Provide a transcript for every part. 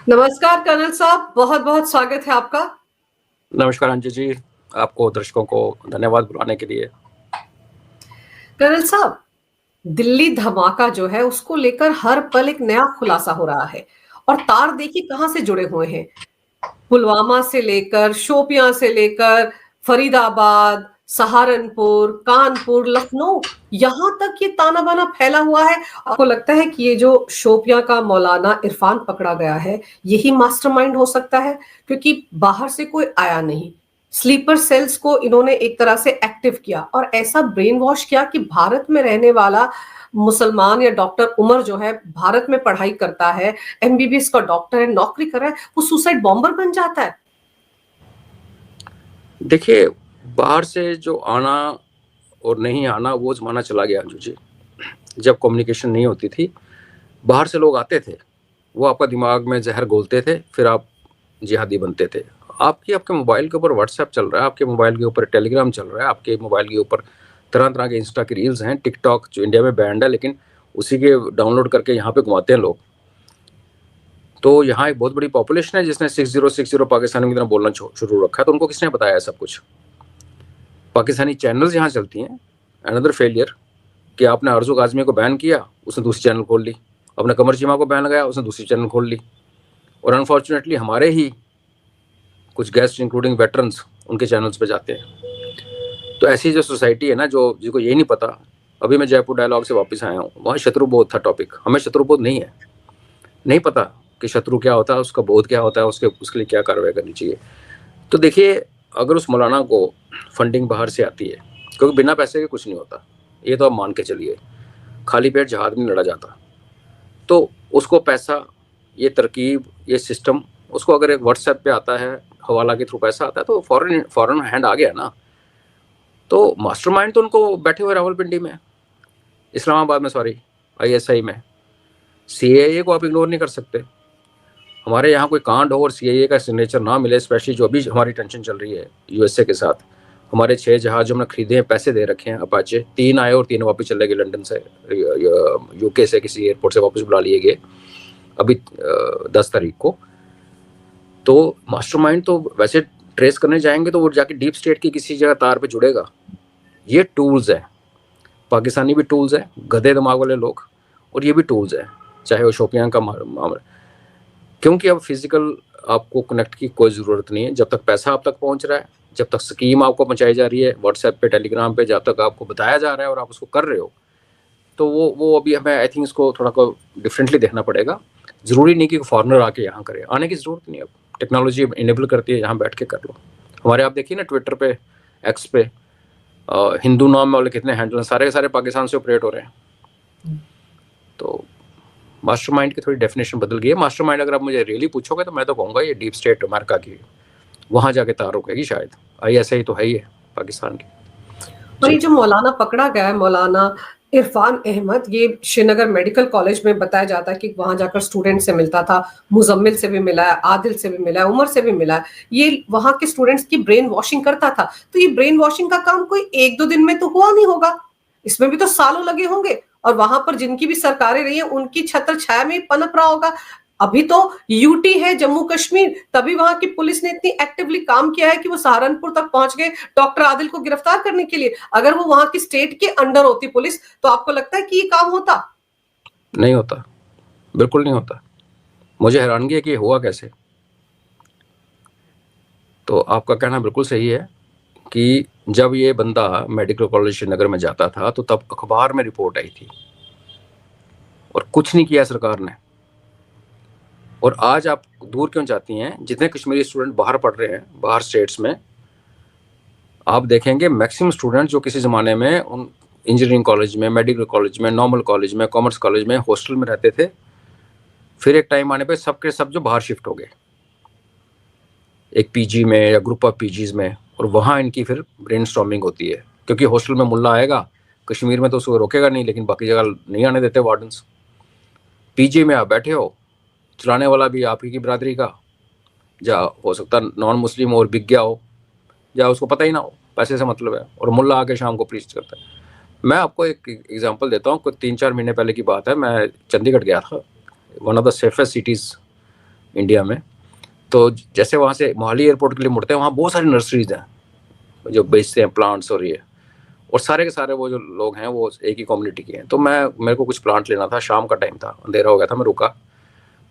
नमस्कार कर्नल साहब, बहुत-बहुत स्वागत है आपका। नमस्कार अंजू जी, आपको दर्शकों को धन्यवाद बुलाने के लिए। कर्नल साहब, दिल्ली धमाका जो है उसको लेकर हर पल एक नया खुलासा हो रहा है और तार देखिए कहाँ से जुड़े हुए हैं। पुलवामा से लेकर, शोपियां से लेकर, फरीदाबाद, सहारनपुर, कानपुर, लखनऊ, यहाँ तक ये ताना-बाना फैला हुआ है। आपको लगता है कि ये जो शोपियां का मौलाना इरफान पकड़ा गया है, यही मास्टरमाइंड हो सकता है? क्योंकि बाहर से कोई आया नहीं। स्लीपर सेल्स को इन्होंने एक तरह से एक्टिव किया और ऐसा ब्रेन वॉश किया कि भारत में रहने वाला मुसलमान या डॉक्टर उमर जो है भारत में पढ़ाई करता है, एमबीबीएस का डॉक्टर है, नौकरी कर रहा है, वो सुसाइड बॉम्बर बन जाता है। देखिए, बाहर से जो आना और नहीं आना वो ज़माना चला गया अंजू जी। जब कम्युनिकेशन नहीं होती थी, बाहर से लोग आते थे, वो आपका दिमाग में ज़हर घोलते थे, फिर आप जिहादी बनते थे। आपके मोबाइल के ऊपर व्हाट्सएप चल रहा है, आपके मोबाइल के ऊपर टेलीग्राम चल रहा है, आपके मोबाइल के ऊपर तरह-तरह के इंस्टा की रील्स हैं, टिकटॉक जो इंडिया में बैंड है, लेकिन उसी के डाउनलोड करके यहाँ पे घुमाते हैं लोग। तो यहाँ एक बहुत बड़ी पॉपुलेशन है जिसने 6060 पाकिस्तानी की तरह बोलना शुरू रखा है, तो उनको किसने बताया है सब कुछ? पाकिस्तानी चैनल्स यहाँ चलती हैं। अनदर फेलियर कि आपने आरज़ू काज़मी को बैन किया, उसने दूसरी चैनल खोल ली। आपने कमर चीमा को बैन लगाया, उसने दूसरी चैनल खोल ली। और अनफॉर्चुनेटली हमारे ही कुछ गेस्ट इंक्लूडिंग वेटरन्स उनके चैनल्स पे जाते हैं। तो ऐसी जो सोसाइटी है ना, जो जिसको ये नहीं पता, अभी मैं जयपुर डायलॉग से वापस आया हूँ, वहाँ शत्रुबोध था टॉपिक। हमें शत्रुबोध नहीं है, नहीं पता कि शत्रु क्या होता है, उसका बोध क्या होता है, उसके लिए क्या कार्रवाई करनी चाहिए। तो देखिए, अगर उस मौलाना को फंडिंग बाहर से आती है, क्योंकि बिना पैसे के कुछ नहीं होता, ये तो आप मान के चलिए, खाली पेट जहाद नहीं लड़ा जाता। तो उसको पैसा, ये तरकीब, ये सिस्टम, उसको अगर एक व्हाट्सएप पे आता है, हवाला के थ्रू पैसा आता है, तो फॉरेन हैंड आ गया ना। तो मास्टरमाइंड तो उनको बैठे हुए रावलपिंडी में, इस्लामाबाद में, सॉरी ISI में। CAA को आप इग्नोर नहीं कर सकते। हमारे यहाँ कोई कांड हो और CAA का सिग्नेचर ना मिले, स्पेशली जो अभी हमारी टेंशन चल रही है USA के साथ। हमारे 6 जहाज जो हमने खरीदे हैं, पैसे दे रखे हैं अपाचे, 3 आए और 3 वापस चले गए लंदन से, UK से किसी एयरपोर्ट से वापस बुला लिए गए अभी 10 तारीख को। तो मास्टरमाइंड तो वैसे ट्रेस करने जाएंगे तो वो जाके डीप स्टेट की किसी जगह तार पे जुड़ेगा। ये टूल्स है, पाकिस्तानी भी टूल्स है, गधे दिमाग वाले लोग, और ये भी टूल्स है, चाहे वो शोपियां का मामला। क्योंकि अब फिजिकल आपको कनेक्ट की कोई ज़रूरत नहीं है। जब तक पैसा आप तक पहुंच रहा है, जब तक स्कीम आपको पहुंचाई जा रही है व्हाट्सएप पे, टेलीग्राम पे, जब तक आपको बताया जा रहा है और आप उसको कर रहे हो, तो वो अभी हमें आई थिंक इसको थोड़ा को डिफरेंटली देखना पड़ेगा। ज़रूरी नहीं कि फॉरनर आके यहाँ करे, आने की ज़रूरत नहीं है। अब टेक्नोलॉजी इनेबल करती है, यहाँ बैठ के कर लो। हमारे आप देखिए ना ट्विटर पे, एक्स पे, हिंदू नाम वाले कितने हैंडल, सारे पाकिस्तान से ऑपरेट हो रहे हैं। तो मास्टरमाइंड की थोड़ी डेफिनेशन बदल गई है। मास्टरमाइंड अगर आप मुझे रियली पूछोगे तो मैं तो कहूँगा ये डीप स्टेट अमेरिका की, वहाँ जाके तार रुकेगी शायद। ISI तो है ही है पाकिस्तान की। और ये जो मौलाना पकड़ा गया है, मौलाना इरफान अहमद, ये श्रीनगर मेडिकल कॉलेज में बताया जाता है कि वहां जाकर स्टूडेंट से मिलता था, मुजम्मिल से भी मिला है, आदिल से भी मिला है, उमर से भी मिला है। ये वहां के स्टूडेंट्स की ब्रेन वॉशिंग करता था। तो ये ब्रेन वॉशिंग का काम कोई 1-2 दिन में तो हुआ नहीं होगा, इसमें भी तो सालों लगे होंगे। और वहां पर जिनकी भी सरकारें रही है, उनकी छत्र छाया में पनप रहा होगा। अभी तो यूटी है, जम्मू कश्मीर, तभी वहां की पुलिस ने इतनी एक्टिवली काम किया है कि वो सहारनपुर तक पहुंच गए डॉक्टर आदिल को गिरफ्तार करने के लिए। अगर वो वहां की स्टेट के अंडर होती पुलिस, तो आपको लगता है कि ये काम होता? नहीं होता, बिल्कुल नहीं होता। मुझे हैरानगी है कि ये हुआ कैसे। तो आपका कहना बिल्कुल सही है कि जब ये बंदा मेडिकल कॉलेज श्रीनगर में जाता था तो तब अखबार में रिपोर्ट आई थी और कुछ नहीं किया सरकार ने। और आज आप दूर क्यों जाती हैं? जितने कश्मीरी स्टूडेंट बाहर पढ़ रहे हैं, बाहर स्टेट्स में, आप देखेंगे मैक्सिमम स्टूडेंट जो किसी ज़माने में उन इंजीनियरिंग कॉलेज में, मेडिकल कॉलेज में, नॉर्मल कॉलेज में, कॉमर्स कॉलेज में, हॉस्टल में रहते थे, फिर एक टाइम आने पे सब के सब जो बाहर शिफ्ट हो गए, एक PG में या ग्रुप ऑफ PGs में, और वहाँ इनकी फिर ब्रेनस्टॉर्मिंग होती है। क्योंकि हॉस्टल में मुल्ला आएगा, कश्मीर में तो उसको रोकेगा नहीं, लेकिन बाकी जगह नहीं आने देते वार्डन्स। PG में आप बैठे हो, चलाने वाला भी आप ही की बिरादरी का, या हो सकता नॉन मुस्लिम और बिक गया हो, या उसको पता ही ना हो, पैसे से मतलब है, और मुल्ला आके शाम को प्रीच करता है। मैं आपको एक एग्जांपल देता हूँ। कुछ 3-4 महीने पहले की बात है, मैं चंडीगढ़ गया था, one of the safest cities India में। तो जैसे वहाँ से मोहाली एयरपोर्ट के लिए मुड़ते हैं, वहाँ बहुत सारी नर्सरीज हैं जो बेचते हैं प्लांट्स और ये, और सारे के सारे वो जो लोग हैं वो एक ही कम्युनिटी के हैं। तो मेरे को कुछ प्लांट लेना था, शाम का टाइम था, अंधेरा हो गया था, मैं रुका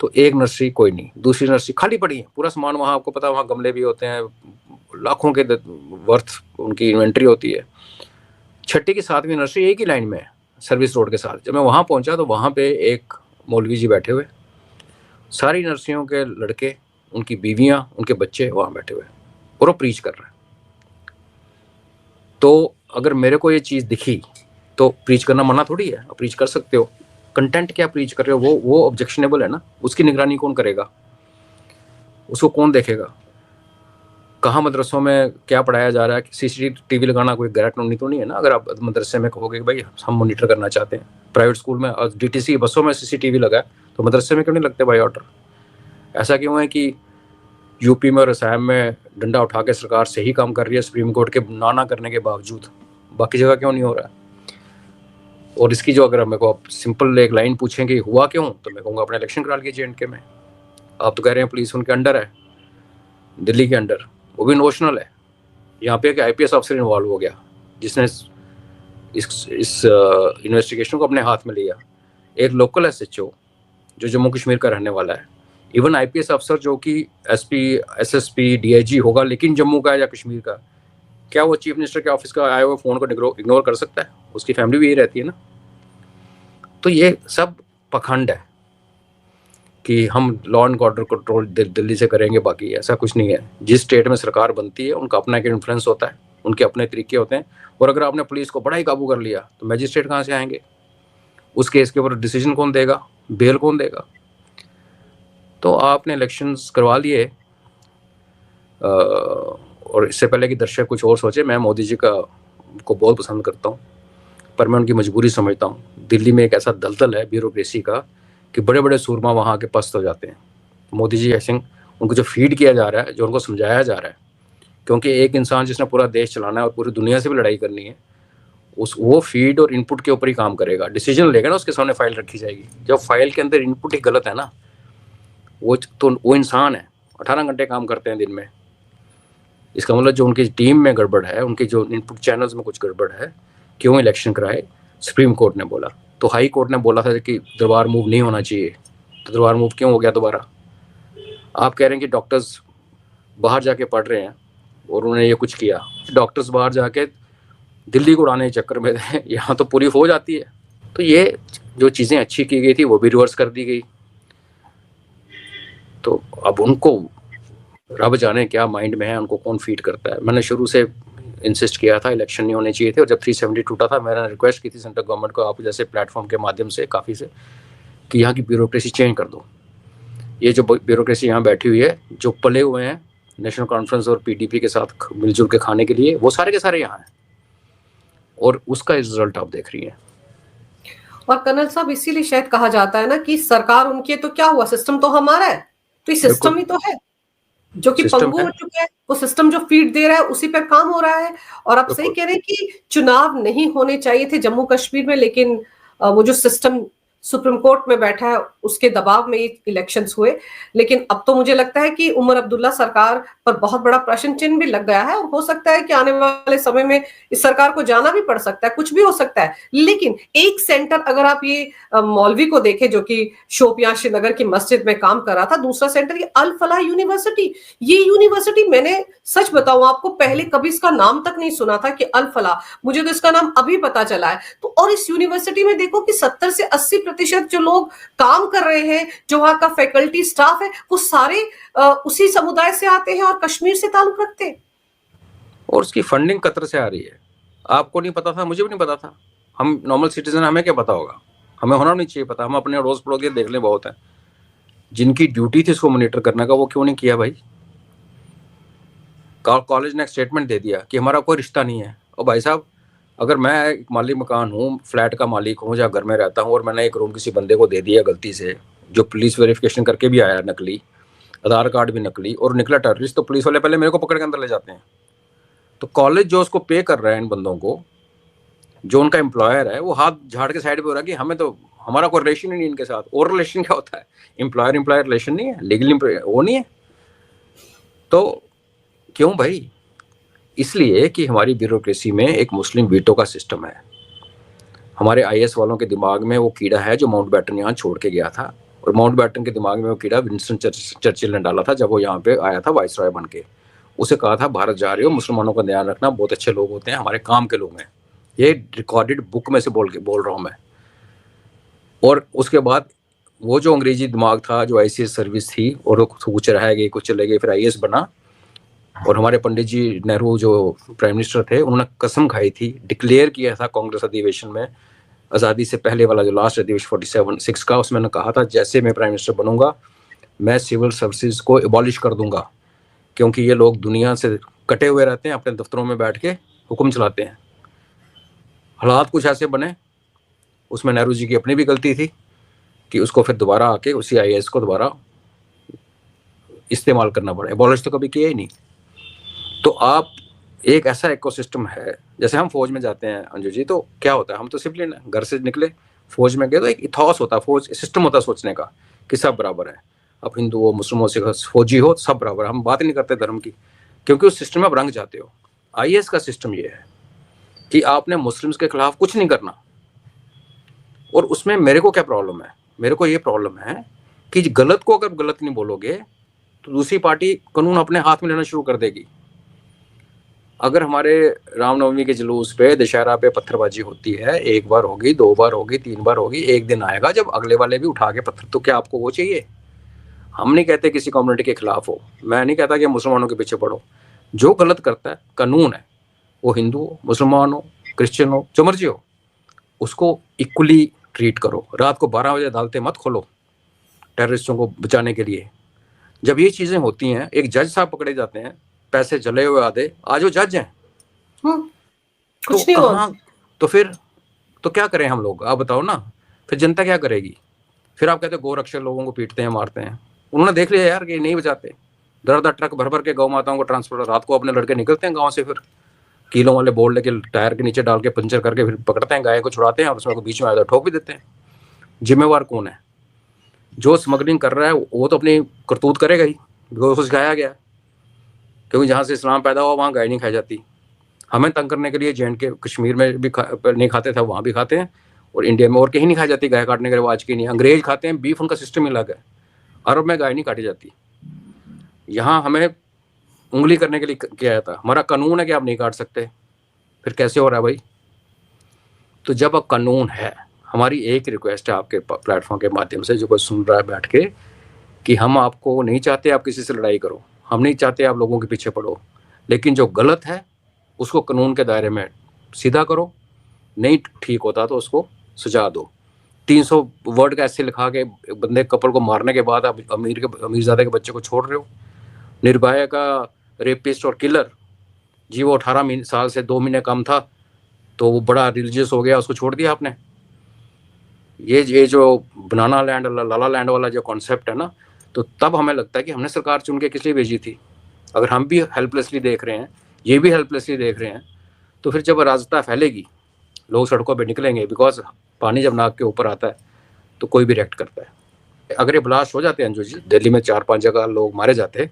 तो एक नर्सरी कोई नहीं, दूसरी नर्सरी खाली पड़ी है, पूरा सामान वहाँ, आपको पता है वहाँ गमले भी होते हैं, लाखों के वर्थ उनकी इन्वेंट्री होती है। छठी की 7वीं नर्सरी एक ही लाइन में है सर्विस रोड के साथ। जब मैं वहाँ पहुँचा तो वहाँ पे एक मौलवी जी बैठे हुए, सारी नर्सरियों के लड़के, उनकी बीवियाँ, उनके बच्चे वहाँ बैठे हुए और वो प्रीच कर रहे हैं। तो अगर मेरे को ये चीज़ दिखी तो प्रीच करना मना थोड़ी है, आप प्रीच कर सकते हो। कंटेंट क्या प्रीच कर रहे हो वो ऑब्जेक्शनेबल है ना, उसकी निगरानी कौन करेगा, उसको कौन देखेगा, कहाँ मदरसों में क्या पढ़ाया जा रहा है। सीसीटीवी लगाना कोई गैर कानूनी तो नहीं है ना। अगर आप मदरसे में कहोगे कि भाई हम मॉनिटर करना चाहते हैं, प्राइवेट स्कूल में और डीटीसी बसों में सीसीटीवी लगा है, तो मदरसे में क्यों नहीं लगते भाई ऑर्डर? ऐसा क्यों है कि यूपी में और असम में डंडा उठा के सरकार सही काम कर रही है सुप्रीम कोर्ट के ना करने के बावजूद, बाकी जगह क्यों नहीं हो रहा है? और इसकी जो, अगर मेरे को आप सिंपल एक लाइन पूछें कि हुआ क्यों, तो मैं कहूँगा अपने इलेक्शन करा लिए J&K में। आप तो कह रहे हैं पुलिस उनके अंडर है, दिल्ली के अंडर, वो भी नोशनल है। यहाँ पे एक IPS ऑफिसर इन्वॉल्व हो गया जिसने इस इन्वेस्टिगेशन को अपने हाथ में लिया। एक लोकल SHO जो जम्मू कश्मीर का रहने वाला है, इवन IPS अफसर जो कि SP SSP DIG होगा लेकिन जम्मू का या कश्मीर का, क्या वो चीफ मिनिस्टर के ऑफिस का आए हुए फोन को इग्नोर कर सकता है? उसकी फैमिली भी यही रहती है ना। तो ये सब पखंड है कि हम law and order control Delhi से करेंगे, बाकी ऐसा कुछ नहीं है। जिस स्टेट में सरकार बनती है उनका अपना एक इन्फ्लुएंस होता है, उनके अपने तरीके होते हैं। और अगर आपने पुलिस को बड़ा ही काबू कर लिया तो मैजिस्ट्रेट कहाँ से आएंगे? उस केस के ऊपर डिसीजन कौन देगा, बेल कौन देगा? तो आपने इलेक्शंस करवा लिए, और इससे पहले कि दर्शक कुछ और सोचे, मैं मोदी जी को बहुत पसंद करता हूँ, पर मैं उनकी मजबूरी समझता हूँ। दिल्ली में एक ऐसा दलदल है ब्यूरोक्रेसी का कि बड़े बड़े सूरमा वहाँ के पस्त हो जाते हैं। मोदी जी आई थिंक उनको जो फीड किया जा रहा है, जो उनको समझाया जा रहा है, क्योंकि एक इंसान जिसने पूरा देश चलाना है और पूरी दुनिया से भी लड़ाई करनी है, वो फीड और इनपुट के ऊपर ही काम करेगा। डिसीजन लेगा ना, उसके सामने फाइल रखी जाएगी। जब फाइल के अंदर इनपुट ही गलत है ना, वो इंसान है, 18 घंटे काम करते हैं दिन में। इसका मतलब जो उनकी टीम में गड़बड़ है, उनके जो इनपुट चैनल्स में कुछ गड़बड़ है, क्यों इलेक्शन कराए? सुप्रीम कोर्ट ने बोला, तो हाई कोर्ट ने बोला था कि दरबार मूव नहीं होना चाहिए, तो दरबार मूव क्यों हो गया दोबारा? आप कह रहे हैं कि डॉक्टर्स बाहर जाके पढ़ रहे हैं और उन्होंने ये कुछ किया। डॉक्टर्स बाहर जाके दिल्ली को उड़ाने के चक्कर में यहाँ तो पूरी फौज आती है। तो ये जो चीज़ें अच्छी की गई थी वो भी रिवर्स कर दी गई। तो अब उनको रब जाने क्या माइंड में है, उनको कौन फीड करता है। मैंने शुरू से इंसिस्ट किया था इलेक्शन नहीं होने चाहिए थे, और जब 370 टूटा था मैंने रिक्वेस्ट की थी सेंट्रल गवर्नमेंट को, आप जैसे प्लेटफॉर्म के माध्यम से काफ़ी से, कि यहाँ की ब्यूरोक्रेसी चेंज कर दो। ये जो ब्यूरोक्रेसी यहाँ बैठी हुई है, जो पले हुए हैं नेशनल कॉन्फ्रेंस और PDP के साथ मिलजुल के खाने के लिए, वो सारे के सारे यहाँ हैं, और उसका रिजल्ट आप देख रही हैं। और कर्नल साहब, इसीलिए शायद कहा जाता है ना कि सरकार उनकी है तो क्या हुआ, सिस्टम तो हमारा है। तो ये सिस्टम ही तो है जो कि पंगु हो चुका है। वो सिस्टम जो फीड दे रहा है उसी पर काम हो रहा है। और आप सही कह रहे हैं कि चुनाव नहीं होने चाहिए थे जम्मू कश्मीर में, लेकिन वो जो सिस्टम सुप्रीम कोर्ट में बैठा है उसके दबाव में इलेक्शंस हुए। लेकिन अब तो मुझे लगता है कि उमर अब्दुल्ला सरकार पर बहुत बड़ा प्रश्न चिन्ह भी लग गया है, और हो सकता है कि आने वाले समय में इस सरकार को जाना भी पड़ सकता है, कुछ भी हो सकता है। लेकिन एक सेंटर अगर आप ये मौलवी को देखें जो कि शोपियां श्रीनगर की मस्जिद में काम कर रहा था, दूसरा सेंटर ये अल फलाह यूनिवर्सिटी। ये यूनिवर्सिटी मैंने सच बताऊं आपको, पहले कभी इसका नाम तक नहीं सुना था कि अल फलाह, मुझे तो इसका नाम अभी पता चला है। तो और इस यूनिवर्सिटी में देखो कि 70 से 80% जो लोग काम कर रहे हैं, जो वहां का फैकल्टी स्टाफ है, वो सारे उसी समुदाय से आते हैं और कश्मीर से ताल्लुक रखते हैं। और उसकी फंडिंग कतर से आ रही है। आपको नहीं पता था, मुझे भी नहीं पता था। हम नॉर्मल सिटीजन, हमें क्या पता होगा? हमें होना नहीं चाहिए पता। हम अपने अड़ोस पड़ोस के देख लें, बहुत है जिनकी ड्यूटी थी इसको मॉनिटर करने का, वो क्यों नहीं किया भाई? कॉलेज ने एक स्टेटमेंट दे दिया कि हमारा कोई रिश्ता नहीं है। और भाई साहब, अगर मैं एक माली मकान हूँ, फ्लैट का मालिक हूँ, या घर में रहता हूँ, और मैंने एक रूम किसी बंदे को दे दिया गलती से, जो पुलिस वेरिफिकेशन करके भी आया नकली, आधार कार्ड भी नकली, और निकला टेररिस्ट, तो पुलिस वाले पहले मेरे को पकड़ के अंदर ले जाते हैं। तो कॉलेज जो उसको पे कर रहा है इन बंदों को, जो उनका एम्प्लॉयर है वो हाथ झाड़ के साइड पे हो रहा है कि हमें तो हमारा कोई रिलेशन ही नहीं इनके साथ। और रिलेशन क्या होता है? एम्प्लॉयर एम्प्लॉयर रिलेशन नहीं है, लीगल वो नहीं है। तो क्यों भाई? इसलिए कि हमारी ब्यूरोक्रेसी में एक मुस्लिम वीटो का सिस्टम है। हमारे आईएएस वालों के दिमाग में वो कीड़ा है जो माउंटबेटन यहाँ छोड़ के गया था, और माउंटबेटन के दिमाग में वो कीड़ा विंस्टन चर्चिल ने डाला था जब वो यहाँ पे आया था वाइसरॉय बन के। उसे कहा था भारत जा रहे हो, मुसलमानों का ध्यान रखना, बहुत अच्छे लोग होते हैं, हमारे काम के लोग हैं। ये रिकॉर्डेड बुक में से बोल रहा हूँ मैं। और उसके बाद वो जो अंग्रेजी दिमाग था, जो आईसीएस सर्विस थी, और कुछ रह गई कुछ चले गए, फिर आईएएस बना। और हमारे पंडित जी नेहरू जो प्राइम मिनिस्टर थे, उन्होंने कसम खाई थी, डिक्लेयर किया था कांग्रेस अधिवेशन में, आज़ादी से पहले वाला जो लास्ट अधिवेशन 47-6 का, उसमें उन्होंने कहा था जैसे मैं प्राइम मिनिस्टर बनूंगा मैं सिविल सर्विसेज को एबॉलिश कर दूंगा, क्योंकि ये लोग दुनिया से कटे हुए रहते हैं, अपने दफ्तरों में बैठ के हुक्म चलाते हैं। हालात कुछ ऐसे बने, उसमें नेहरू जी की अपनी भी गलती थी कि उसको फिर दोबारा आके उसी आईएएस को दोबारा इस्तेमाल करना पड़ा। एबॉलिश तो कभी किया ही नहीं। तो आप एक ऐसा इकोसिस्टम है, जैसे हम फौज में जाते हैं अंजू जी, तो क्या होता है, हम तो सिविलियन है, घर से निकले फौज में गए, तो एक इथॉस होता है, फौज सिस्टम होता है सोचने का कि सब बराबर है, अब हिंदू हो मुस्लिम हो सिख फौजी हो सब बराबर। हम बात ही नहीं करते धर्म की, क्योंकि उस सिस्टम में आप रंग जाते हो। आईएएस का सिस्टम ये है कि आपने मुस्लिम्स के खिलाफ कुछ नहीं करना। और उसमें मेरे को क्या प्रॉब्लम है? मेरे को ये प्रॉब्लम है कि गलत को अगर गलत नहीं बोलोगे तो दूसरी पार्टी कानून अपने हाथ में लेना शुरू कर देगी। अगर हमारे रामनवमी के जुलूस पे, दशहरा पे पत्थरबाजी होती है, एक बार होगी, 2 बार होगी, 3 बार होगी, एक दिन आएगा जब अगले वाले भी उठा के पत्थर, तो क्या आपको वो चाहिए? हम नहीं कहते किसी कम्युनिटी के खिलाफ हो, मैं नहीं कहता कि मुसलमानों के पीछे पड़ो। जो गलत करता है, कानून है, वो हिंदू हो, मुसलमान हो, क्रिश्चियन हो, जो मर्जी हो, उसको इक्वली ट्रीट करो। रात को 12 बजे अदालतें मत खोलो टेररिस्टों को बचाने के लिए। जब ये चीजें होती हैं, एक जज साहब पकड़े जाते हैं, पैसे जले हुए आधे, आज वो जज हैं, कुछ तो नहीं हुआ। कहाँ? तो फिर तो क्या करें हम लोग, आप बताओ ना, फिर जनता क्या करेगी? फिर आप कहते हो गोरक्षक लोगों को पीटते हैं, मारते हैं। उन्होंने देख लिया यार कि नहीं बचाते, दर दर ट्रक भर भर के गौ माताओं को ट्रांसपोर्ट, रात को अपने लड़के निकलते हैं गाँव से, फिर कीलों वाले बोर्ड लेके टायर के नीचे डाल के पंचर करके फिर पकड़ते हैं, गाय को छुड़ाते हैं और उसमें बीच में आया ठोक भी देते हैं। जिम्मेवार कौन है? जो स्मगलिंग कर रहा है वो तो अपनी करतूत करेगा ही, बिकॉज सिखाया गया, क्योंकि जहाँ से इस्लाम पैदा हुआ वहाँ गाय नहीं खाई जाती। हमें तंग करने के लिए J&K कश्मीर में भी नहीं खाते थे, वहाँ भी खाते हैं, और इंडिया में और कहीं नहीं खाई जाती गाय काटने के रिवाज की नहीं। अंग्रेज खाते हैं बीफ, उनका सिस्टम ही अलग है। अरब में गाय नहीं काटी जाती। यहाँ हमें उंगली करने के लिए किया जाता है, हमारा कानून है कि आप नहीं काट सकते। फिर कैसे हो रहा है भाई? तो जब अब कानून है, हमारी एक रिक्वेस्ट है आपके प्लेटफॉर्म के माध्यम से, जो कोई सुन रहा है बैठ के, कि हम आपको नहीं चाहते आप किसी से लड़ाई करो, हम नहीं चाहते आप लोगों के पीछे पड़ो, लेकिन जो गलत है उसको कानून के दायरे में सीधा करो, नहीं ठीक होता तो उसको सजा दो। 300 वर्ड का ऐसे लिखा के बंदे कपल को मारने के बाद आप अमीरजादे के बच्चे को छोड़ रहे हो। निर्भया का रेपिस्ट और किलर जी, वो 18 साल से 2 महीने कम था तो वो बड़ा रिलीजियस हो गया, उसको छोड़ दिया आपने। ये जो बनाना लैंड, लाला लैंड वाला जो कॉन्सेप्ट है ना, तो तब हमें लगता है कि हमने सरकार चुन के किस लिए भेजी थी। अगर हम भी हेल्पलेसली देख रहे हैं, ये भी हेल्पलेसली देख रहे हैं, तो फिर जब अराजकता फैलेगी, लोग सड़कों पे निकलेंगे, बिकॉज पानी जब नाक के ऊपर आता है तो कोई भी रिएक्ट करता है। अगर ये ब्लास्ट हो जाते हैं अंजू जी, दिल्ली में 4-5 जगह लोग मारे जाते,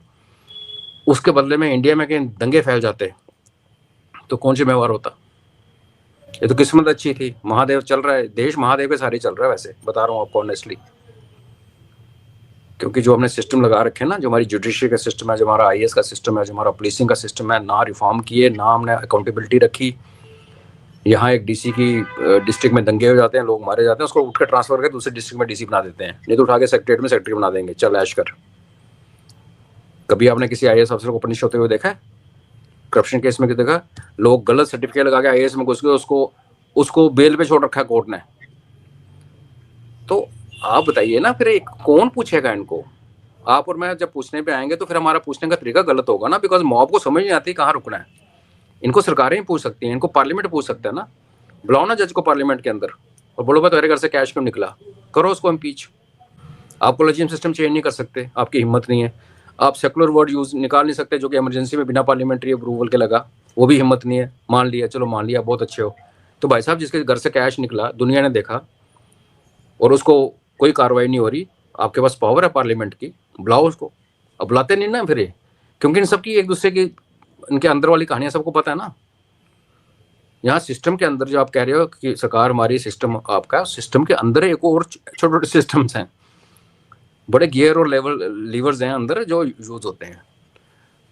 उसके बदले में इंडिया में कहीं दंगे फैल जाते, तो कौन जिम्मेवार होता? ये तो किस्मत अच्छी थी, महादेव चल रहा है, देश महादेव के सारे चल रहा है, वैसे बता रहा हूँ आपको ऑनेस्टली। क्योंकि जो हमने सिस्टम लगा रखे हैं ना, जो हमारी जुडिशरी का सिस्टम है, जो हमारा आईएएस का सिस्टम है, जो हमारा पुलिसिंग का सिस्टम है, ना रिफॉर्म किए, ना हमने अकाउंटेबिलिटी रखी। यहाँ एक डीसी की डिस्ट्रिक्ट में दंगे हो जाते हैं, लोग मारे जाते हैं, उसको उठ कर ट्रांसफर करके दूसरे डिस्ट्रिक्ट में डीसी बना देते हैं, नहीं तो उठा के सेक्रेटरी में सेक्रेटरी बना देंगे, चल ऐश कर। कभी आपने किसी आईएएस अफसर को पनिश होते हुए देखा है? करप्शन केस में देखा? लोग गलत सर्टिफिकेट लगा के आईएएस में घुस गए, उसको बेल पे छोड़ रखा है कोर्ट ने। तो आप बताइए ना, फिर एक कौन पूछेगा इनको? आप और मैं जब पूछने पे आएंगे तो फिर हमारा पूछने का तरीका गलत होगा ना, बिकॉज मॉब को समझ नहीं आती कहाँ रुकना है। इनको सरकारें ही पूछ सकती हैं, इनको पार्लियामेंट पूछ सकता है ना। बुलाओ ना जज को पार्लियामेंट के अंदर और बोलो भाई तुम्हारे घर से कैश क्यों निकला, करो उसको इम्पीच। आप कोलेजियम सिस्टम चेंज नहीं कर सकते, आपकी हिम्मत नहीं है। आप सेकुलर वर्ड यूज निकाल नहीं सकते जो कि इमरजेंसी में बिना पार्लियामेंट्री अप्रूवल के लगा, वो भी हिम्मत नहीं है। मान लिया, चलो मान लिया, बहुत अच्छे हो, तो भाई साहब जिसके घर से कैश निकला, दुनिया ने देखा, और उसको कोई कार्रवाई नहीं हो रही, आपके पास पावर है पार्लियामेंट की, बुलाओ उसको। अब बुलाते नहीं ना फिर ये, क्योंकि इन सबकी एक दूसरे की, इनके अंदर वाली कहानियां सबको पता है ना। यहाँ सिस्टम के अंदर जो आप कह रहे हो कि सरकार हमारी, सिस्टम आपका, सिस्टम के अंदर एक और छोटे छोटे सिस्टम्स हैं, बड़े गियर और लीवर्स हैं अंदर जो यूज होते हैं।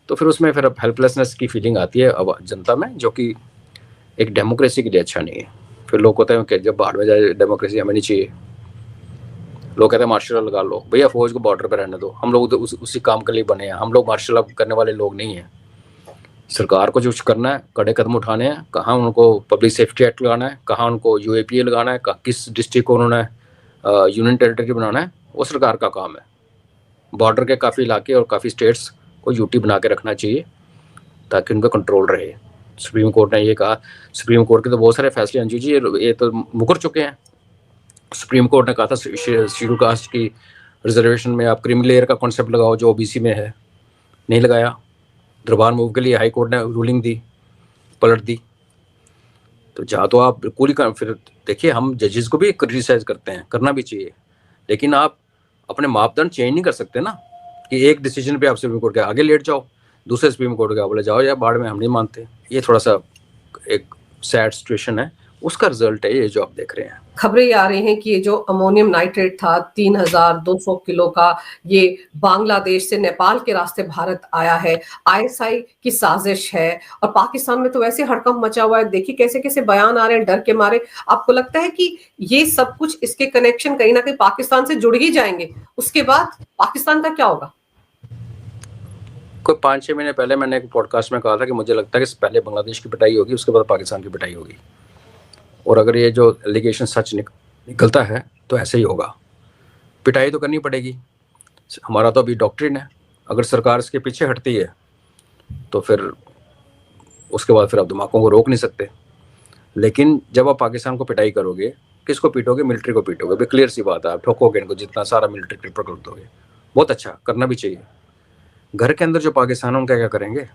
तो फिर उसमें फिर हेल्पलेसनेस की फीलिंग आती है अब जनता में, जो कि एक डेमोक्रेसी के लिए अच्छा नहीं है। फिर लोग कहते हैं कि जब बाहर में जाए डेमोक्रेसी हमें नहीं चाहिए। लोग कहते हैं मार्शल लॉ लगा लो, भैया फौज को बॉर्डर पर रहने दो, हम लोग तो उसी काम के लिए बने हैं, हम लोग मार्शल लॉ करने वाले लोग नहीं हैं। सरकार को जो कुछ करना है, कड़े कदम उठाने हैं, कहाँ उनको पब्लिक सेफ्टी एक्ट लगाना है, कहाँ उनको यूएपीए लगाना है, किस डिस्ट्रिक्ट को उन्होंने यूनियन टेरिटरी बनाना है, वो सरकार का काम है। बॉर्डर के काफ़ी इलाके और काफ़ी स्टेट्स को यूटी बना के रखना चाहिए ताकि उनका कंट्रोल रहे। सुप्रीम कोर्ट ने ये कहा, सुप्रीम कोर्ट के तो बहुत सारे फैसले अंजू जी ये तो मुकर चुके हैं। सुप्रीम कोर्ट ने कहा था शेड्यूल कास्ट की रिजर्वेशन में आप क्रीमी लेयर का कॉन्सेप्ट लगाओ जो ओबीसी में है, नहीं लगाया। दरबार मूव के लिए हाई कोर्ट ने रूलिंग दी, पलट दी। तो जहाँ तो आप बिल्कुल ही फिर देखिए, हम जजेस को भी क्रिटिसाइज करते हैं, करना भी चाहिए, लेकिन आप अपने मापदंड चेंज नहीं कर सकते ना कि एक डिसीजन पे आप सुप्रीम कोर्ट के आगे लेट जाओ, दूसरे सुप्रीम कोर्ट के बोले जाओ या बाढ़ में हम नहीं मानते। ये थोड़ा सा एक सैड सिचुएशन है, उसका रिजल्ट है ये जो आप देख रहे हैं। खबरें आ रही हैं कि ये जो अमोनियम नाइट्रेट था 3200 किलो का, ये बांग्लादेश से नेपाल के रास्ते भारत आया है, आईएसआई की साजिश है। और पाकिस्तान में तो वैसे हड़कंप मचा हुआ है, देखिए कैसे कैसे बयान आ रहे हैं डर के मारे। आपको लगता है कि ये सब कुछ, इसके कनेक्शन कहीं ना कहीं पाकिस्तान से जुड़ ही जाएंगे, उसके बाद पाकिस्तान का क्या होगा? कोई 5-6 महीने पहले मैंने एक पॉडकास्ट में कहा था कि मुझे लगता है कि पहले बांग्लादेश की पिटाई होगी, उसके बाद पाकिस्तान की पिटाई होगी। और अगर ये जो एलिगेशन सच निकलता है तो ऐसे ही होगा। पिटाई तो करनी पड़ेगी, हमारा तो अभी डॉक्ट्रिन है। अगर सरकार इसके पीछे हटती है तो फिर उसके बाद फिर आप धमाकों को रोक नहीं सकते। लेकिन जब आप पाकिस्तान को पिटाई करोगे, किसको पीटोगे? मिलिट्री को पीटोगे। भाई क्लियर सी बात है, आप ठोकोगे इनको, जितना सारा मिलिट्री क्रिपर कर दोगे। बहुत अच्छा, करना भी चाहिए। घर के अंदर जो पाकिस्तान है उनका क्या करेंगे?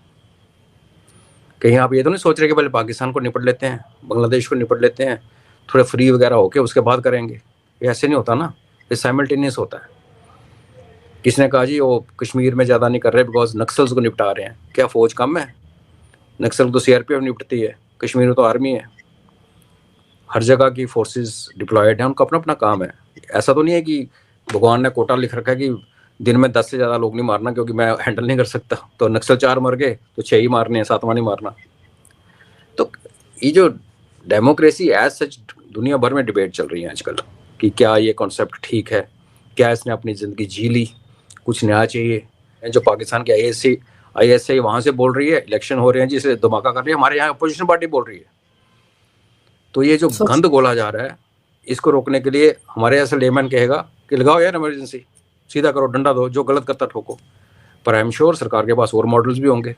कहीं आप ये तो नहीं सोच रहे कि पहले पाकिस्तान को निपट लेते हैं, बांग्लादेश को निपट लेते हैं, थोड़े फ्री वगैरह होके उसके बाद करेंगे? ये ऐसे नहीं होता ना, ये साइमल्टेनियस होता है। किसने कहा जी वो कश्मीर में ज़्यादा नहीं कर रहे बिकॉज नक्सल्स को निपटा रहे हैं? क्या फौज कम है? नक्सल तो सीआरपीएफ निपटती है, कश्मीर में तो आर्मी है। हर जगह की फोर्सेस डिप्लॉयड हैं, उनका अपना अपना काम है। ऐसा तो नहीं है कि भगवान ने कोटा लिख रखा है कि दिन में 10 से ज़्यादा लोग नहीं मारना क्योंकि मैं हैंडल नहीं कर सकता, तो नक्सल 4 मर गए तो 6 ही मारने हैं, 7वां नहीं मारना। तो ये जो डेमोक्रेसी एज सच दुनिया भर में डिबेट चल रही है आजकल कि क्या ये कॉन्सेप्ट ठीक है, क्या इसने अपनी ज़िंदगी जी ली, कुछ नया चाहिए। जो पाकिस्तान के आईएसआई वहाँ से बोल रही है, इलेक्शन हो रहे हैं जिसे धमाका कर रही है, हमारे यहाँ अपोजिशन पार्टी बोल रही है। तो ये जो गंद गोला जा रहा है, इसको रोकने के लिए हमारे ऐसे लेमैन कहेगा कि लगाओ यार इमरजेंसी, सीधा करो, डंडा दो, जो गलत करता ठोको। पर आई एम श्योर सरकार के पास और मॉडल्स भी होंगे,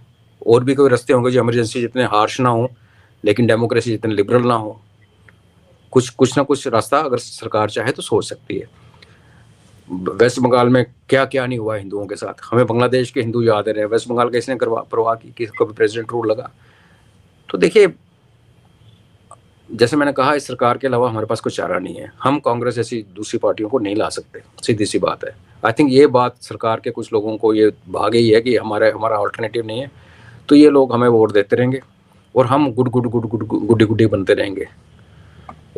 और भी कोई रास्ते होंगे जो इमरजेंसी जितने हार्श ना हो लेकिन डेमोक्रेसी जितने लिबरल ना हो। कुछ ना कुछ रास्ता अगर सरकार चाहे तो सोच सकती है। वेस्ट बंगाल में क्या क्या नहीं हुआ हिंदुओं के साथ, हमें बांग्लादेश के हिंदू याद रहे, वेस्ट बंगाल कैसे परवाह की कि कभी प्रेसिडेंट रूल लगा। तो देखिए, जैसे मैंने कहा, इस सरकार के अलावा हमारे पास कोई चारा नहीं है। हम कांग्रेस जैसी दूसरी पार्टियों को नहीं ला सकते, सीधी सी बात है। आई थिंक ये बात सरकार के कुछ लोगों को ये भाग गई है कि हमारा अल्टरनेटिव नहीं है, तो ये लोग हमें वोट देते रहेंगे और हम गुड्डी गुड्डी बनते रहेंगे।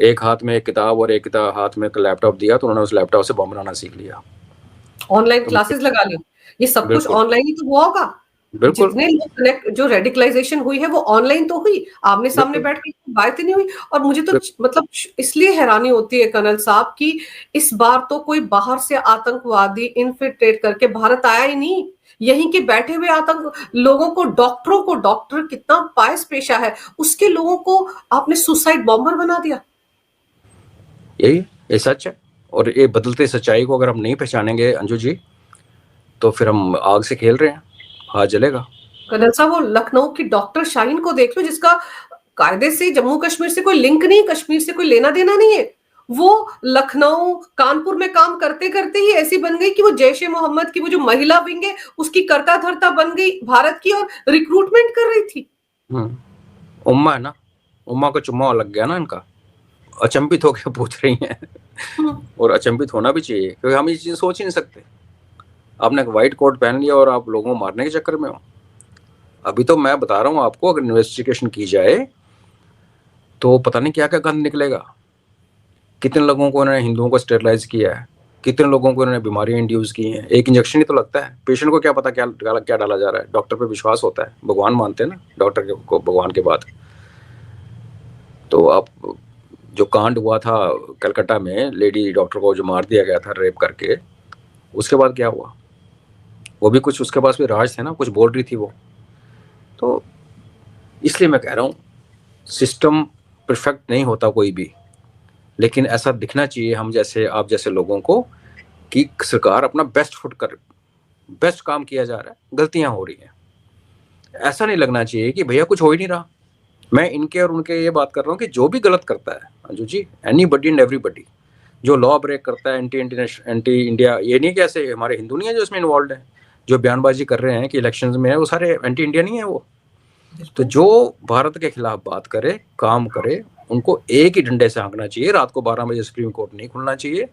एक हाथ में एक किताब और एक हाथ में एक लैपटॉप दिया तो उन्होंने उस लैपटॉप से बम बनाना सीख लिया, ऑनलाइन क्लासेस लगा ली, ये सब कुछ ऑनलाइन ही तो हुआ होगा। जितने लोग कनेक्ट, जो रेडिकलाइजेशन हुई है वो ऑनलाइन तो हुई, आमने सामने बैठ के बात ही नहीं हुई। और मुझे तो मतलब इसलिए हैरानी होती है कर्नल साहब कि इस बार तो कोई बाहर से आतंकवादी इन्फिल्ट्रेट करके भारत आया ही नहीं, यहीं के बैठे हुए आतंक लोगों को, डॉक्टर कितना पायस पेशा है, उसके लोगों को आपने सुसाइड बॉम्बर बना दिया। ये सच है। और ये बदलते सच्चाई को अगर हम नहीं पहचानेंगे अंजू जी, तो फिर हम आग से खेल रहे हैं, हाथ जलेगा। कर्नल साहब, वो लखनऊ की डॉक्टर शाहीन को देख लो, जिसका कायदे से जम्मू कश्मीर से कोई लिंक नहीं, कश्मीर से कोई लेना देना नहीं है। वो लखनऊ कानपुर में काम करते करते ही ऐसी बन गई कि वो जैश ए मोहम्मद की वो जो महिला विंग है उसकी कर्ता धर्ता बन गई भारत की और रिक्रूटमेंट कर रही थी। उम्मा है ना, उम्मा को चुम्मा लग गया ना इनका, अचंभित होकर पूछ रही हैं। और अचंभित होना भी चाहिए, क्योंकि हम ये चीज़ सोच ही नहीं सकते। आपने एक वाइट कोट पहन लिया और आप लोगों को मारने के चक्कर में हो। अभी तो मैं बता रहा हूँ आपको, अगर इन्वेस्टिगेशन की जाए तो पता नहीं क्या क्या गंद निकलेगा। कितने लोगों को इन्होंने हिंदुओं को स्टेरलाइज किया है, कितने लोगों को इन्होंने बीमारियां इंड्यूस की हैं। एक इंजेक्शन ही तो लगता है, पेशेंट को क्या पता क्या क्या डाला जा रहा है। डॉक्टर पे विश्वास होता है, भगवान मानते हैं ना डॉक्टर को भगवान के बाद। तो आप जो कांड हुआ था कलकत्ता में, लेडी डॉक्टर को जो मार दिया गया था रेप करके, उसके बाद क्या हुआ? वो भी कुछ, उसके पास भी राज थे ना, कुछ बोल रही थी वो। तो इसलिए मैं कह रहा हूँ सिस्टम परफेक्ट नहीं होता कोई भी, लेकिन ऐसा दिखना चाहिए हम जैसे आप जैसे लोगों को कि सरकार अपना बेस्ट फुट कर, बेस्ट काम किया जा रहा है, गलतियां हो रही हैं। ऐसा नहीं लगना चाहिए कि भैया कुछ हो ही नहीं रहा। मैं इनके और उनके ये बात कर रहा हूँ कि जो भी गलत करता है Anju ji, anybody and everybody, जो लॉ ब्रेक करता है, एंटी इंडिया, ये नहीं कि ऐसे हमारे हिंदू नहीं है जो इसमें इन्वॉल्व है, जो बयानबाजी कर रहे हैं कि इलेक्शंस में है, वो सारे एंटी इंडिया नहीं है वो। तो जो भारत के खिलाफ बात करे, काम करे, उनको एक ही डंडे से हाँकना चाहिए। रात को 12 बजे सुप्रीम कोर्ट नहीं खुलना चाहिए,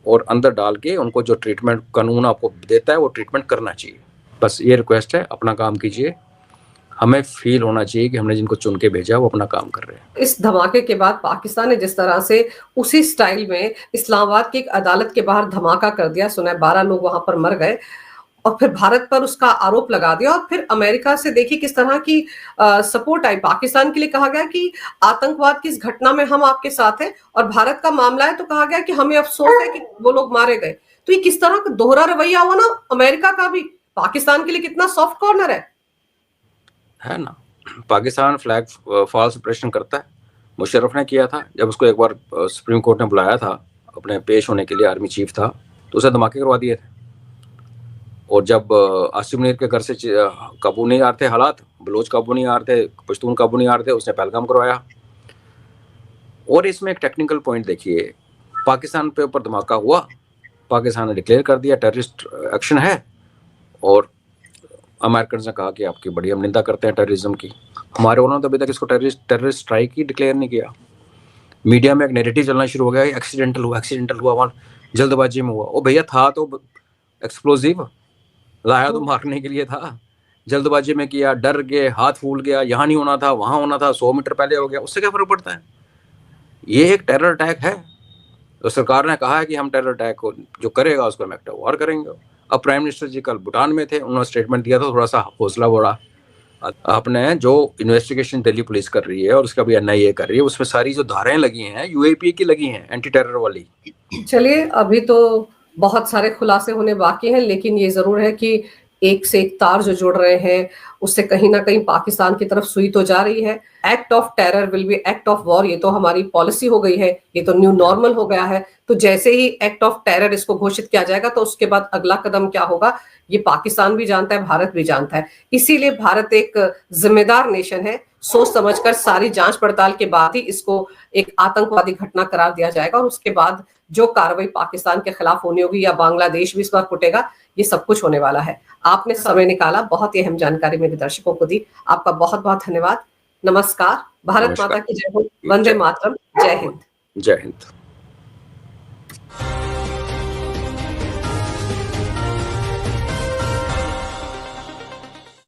और अंदर डाल के उनको जो ट्रीटमेंट कानून आपको देता है वो ट्रीटमेंट करना चाहिए। बस ये रिक्वेस्ट है, अपना काम कीजिए। हमें फील होना चाहिए कि हमने जिनको चुन के भेजा वो अपना काम कर रहे हैं। इस धमाके के बाद पाकिस्तान ने जिस तरह से उसी स्टाइल में इस्लामाबाद की एक अदालत के बाहर धमाका कर दिया, सुना 12 लोग वहां पर मर गए, और फिर भारत पर उसका आरोप लगा दिया, और फिर अमेरिका से देखिए किस तरह की सपोर्ट आई। पाकिस्तान के लिए कहा गया कि आतंकवाद की इस घटना में हम आपके साथ हैं, और भारत का मामला है तो कहा गया कि हमें अफसोस है कि वो लोग मारे गए। तो ये किस तरह का दोहरा रवैया हुआ ना अमेरिका का भी, पाकिस्तान के लिए कितना सॉफ्ट कॉर्नर है ना। पाकिस्तान फ्लैग फॉल्स ऑपरेशन करता है, मुशर्रफ ने किया था जब उसको एक बार सुप्रीम कोर्ट ने बुलाया था अपने पेश होने के लिए, आर्मी चीफ था, तो उसे धमाके करवा दिए थे। और जब आसिफ मुनीर के घर से काबू नहीं आ रहे थे हालात, बलोच काबू नहीं आ रहे थे, पश्तून काबू नहीं आ रहे थे, उसने पहलगाम करवाया। और इसमें एक टेक्निकल पॉइंट देखिए, पाकिस्तान पे ऊपर धमाका हुआ, पाकिस्तान ने डिक्लेयर कर दिया टेररिस्ट एक्शन है, और अमेरिकन ने कहा कि आपकी बड़ी हम निंदा करते हैं टेररिज्म की। हमारे वालों ने तो अभी तक इसको टेररिस्ट स्ट्राइक ही डिक्लेयर नहीं किया। मीडिया में एक नेरेटिव चलना शुरू हो गया, एक्सीडेंटल हुआ वहाँ, जल्दबाजी में हुआ। ओ भैया, था तो एक्सप्लोजिव, लाया तो मारने के लिए था, जल्दबाजी में किया, डर गए, हाथ फूल गया, यहाँ नहीं होना था वहाँ होना था, 100 मीटर पहले हो गया, उससे क्या फर्क पड़ता है? ये एक टेरर अटैक है, तो सरकार ने कहा है कि हम टेरर अटैक को जो करेगा उसको हम एक्ट ऑफ वॉर करेंगे। अब प्राइम मिनिस्टर जी कल भूटान में थे, उन्होंने स्टेटमेंट दिया था, थोड़ा सा हौसला बढ़ा। आपने जो इन्वेस्टिगेशन दिल्ली पुलिस कर रही है और उसका भी एनआईए कर रही है, उसमें सारी जो धाराएं लगी हैं यूएपी की लगी हैं, एंटी टेरर वाली। चलिए, अभी तो बहुत सारे खुलासे होने बाकी हैं, लेकिन ये जरूर है कि एक से एक तार जो जुड़ रहे हैं उससे कहीं ना कहीं पाकिस्तान की तरफ सुई तो जा रही है। Act of terror will be act of war, ये तो हमारी पॉलिसी हो गई है, ये तो न्यू नॉर्मल हो गया है। तो जैसे ही एक्ट ऑफ टेरर इसको घोषित किया जाएगा तो उसके बाद अगला कदम क्या होगा ये पाकिस्तान भी जानता है, भारत भी जानता है। इसीलिए भारत एक जिम्मेदार नेशन है, सोच समझकर सारी जांच पड़ताल के बाद ही इसको एक आतंकवादी घटना करार दिया जाएगा, और उसके बाद जो कार्रवाई पाकिस्तान के खिलाफ होनी होगी, या बांग्लादेश भी इस बार फुटेगा, ये सब कुछ होने वाला है। आपने समय निकाला, बहुत ही अहम जानकारी मेरे दर्शकों को दी, आपका बहुत बहुत धन्यवाद। नमस्कार। भारत माता की जय हो, वंदे मातरम, जय हिंद। जय हिंद।